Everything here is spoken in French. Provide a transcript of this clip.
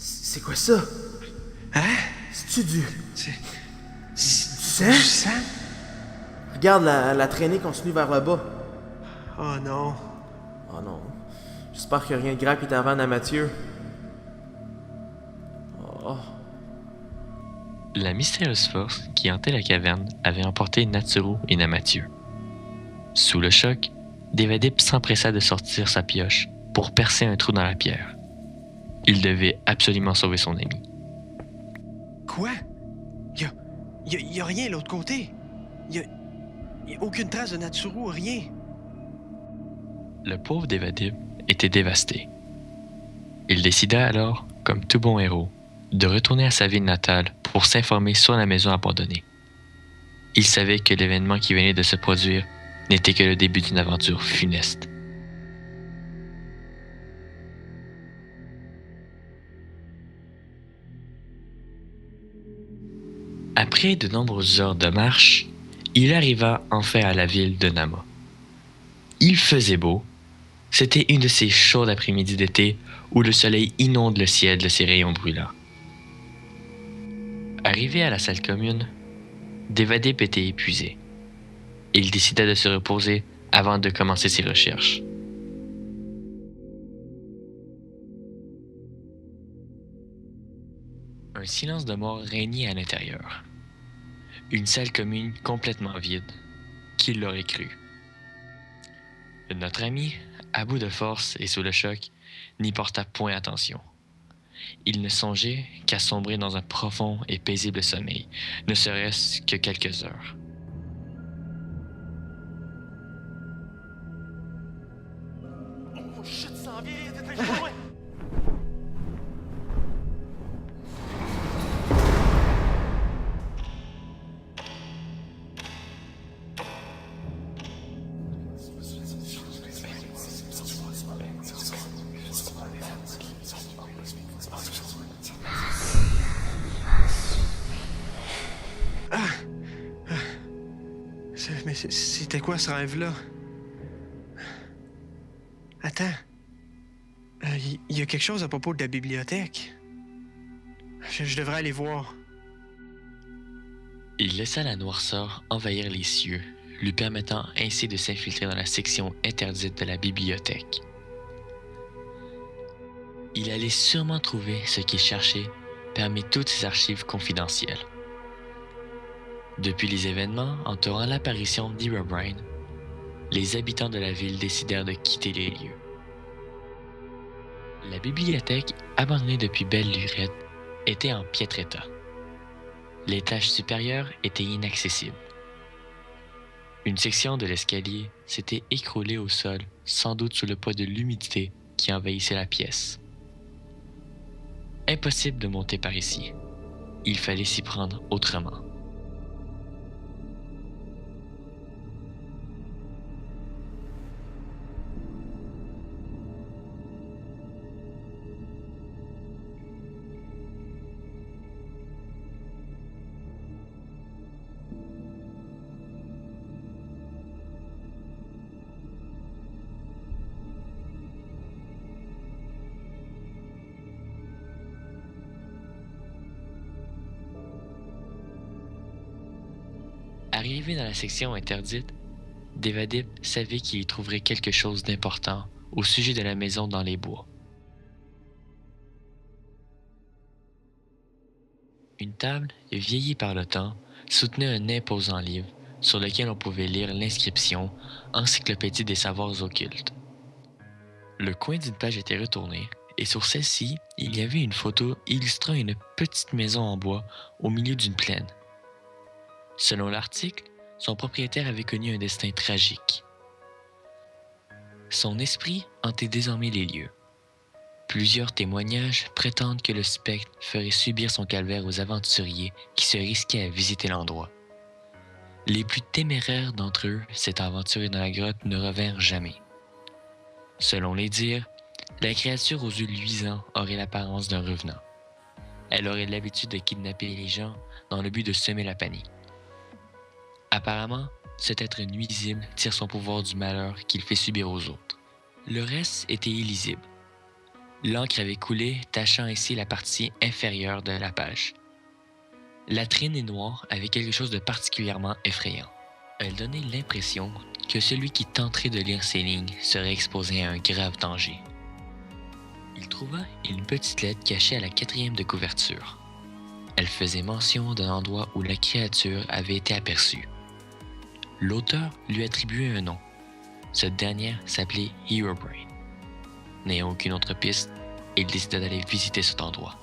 C'est quoi ça? Hein? C'est-tu du C'est sang? du sang? Regarde, la traînée continue vers le bas. Oh non. Oh non. J'espère qu'il n'y a rien de grave qui est avant à Mathieu. Oh. La mystérieuse force qui hantait la caverne avait emporté Natsuru et Namathieu. Sous le choc, Devadip s'empressa de sortir sa pioche pour percer un trou dans la pierre. Il devait absolument sauver son ami. Quoi? Y a rien de l'autre côté. Y a aucune trace de Natsuru, rien. Le pauvre Devadip était dévasté. Il décida alors, comme tout bon héros, de retourner à sa ville natale pour s'informer sur la maison abandonnée. Il savait que l'événement qui venait de se produire n'était que le début d'une aventure funeste. Après de nombreuses heures de marche, il arriva enfin à la ville de Nama. Il faisait beau. C'était une de ces chaudes après-midi d'été où le soleil inonde le ciel de ses rayons brûlants. Arrivé à la salle commune, Devadip était épuisé. Il décida de se reposer avant de commencer ses recherches. Un silence de mort régnait à l'intérieur. Une salle commune complètement vide. Qui l'aurait cru? Notre ami, à bout de force et sous le choc, n'y porta point attention. Il ne songeait qu'à sombrer dans un profond et paisible sommeil, ne serait-ce que quelques heures. Oh shit, ça s'en vient, dépêche-toi! Mais c'était quoi ce rêve-là? Attends. Y a quelque chose à propos de la bibliothèque. Je devrais aller voir. Il laissa la noirceur envahir les cieux, lui permettant ainsi de s'infiltrer dans la section interdite de la bibliothèque. Il allait sûrement trouver ce qu'il cherchait parmi toutes ces archives confidentielles. Depuis les événements entourant l'apparition d'Herobrine, les habitants de la ville décidèrent de quitter les lieux. La bibliothèque, abandonnée depuis belle lurette, était en piètre état. L'étage supérieur était inaccessible. Une section de l'escalier s'était écroulée au sol, sans doute sous le poids de l'humidité qui envahissait la pièce. Impossible de monter par ici. Il fallait s'y prendre autrement. Arrivé dans la section interdite, Devadip savait qu'il y trouverait quelque chose d'important au sujet de la maison dans les bois. Une table, vieillie par le temps, soutenait un imposant livre sur lequel on pouvait lire l'inscription « Encyclopédie des savoirs occultes ». Le coin d'une page était retourné et sur celle-ci, il y avait une photo illustrant une petite maison en bois au milieu d'une plaine. Selon l'article, son propriétaire avait connu un destin tragique. Son esprit hantait désormais les lieux. Plusieurs témoignages prétendent que le spectre ferait subir son calvaire aux aventuriers qui se risquaient à visiter l'endroit. Les plus téméraires d'entre eux s'étant aventurés dans la grotte ne revinrent jamais. Selon les dires, la créature aux yeux luisants aurait l'apparence d'un revenant. Elle aurait l'habitude de kidnapper les gens dans le but de semer la panique. Apparemment, cet être nuisible tire son pouvoir du malheur qu'il fait subir aux autres. Le reste était illisible. L'encre avait coulé, tachant ainsi la partie inférieure de la page. La traînée noire avait quelque chose de particulièrement effrayant. Elle donnait l'impression que celui qui tenterait de lire ces lignes serait exposé à un grave danger. Il trouva une petite lettre cachée à la 4e de couverture. Elle faisait mention d'un endroit où la créature avait été aperçue. L'auteur lui attribuait un nom. Cette dernière s'appelait Herobrine. N'ayant aucune autre piste, il décida d'aller visiter cet endroit.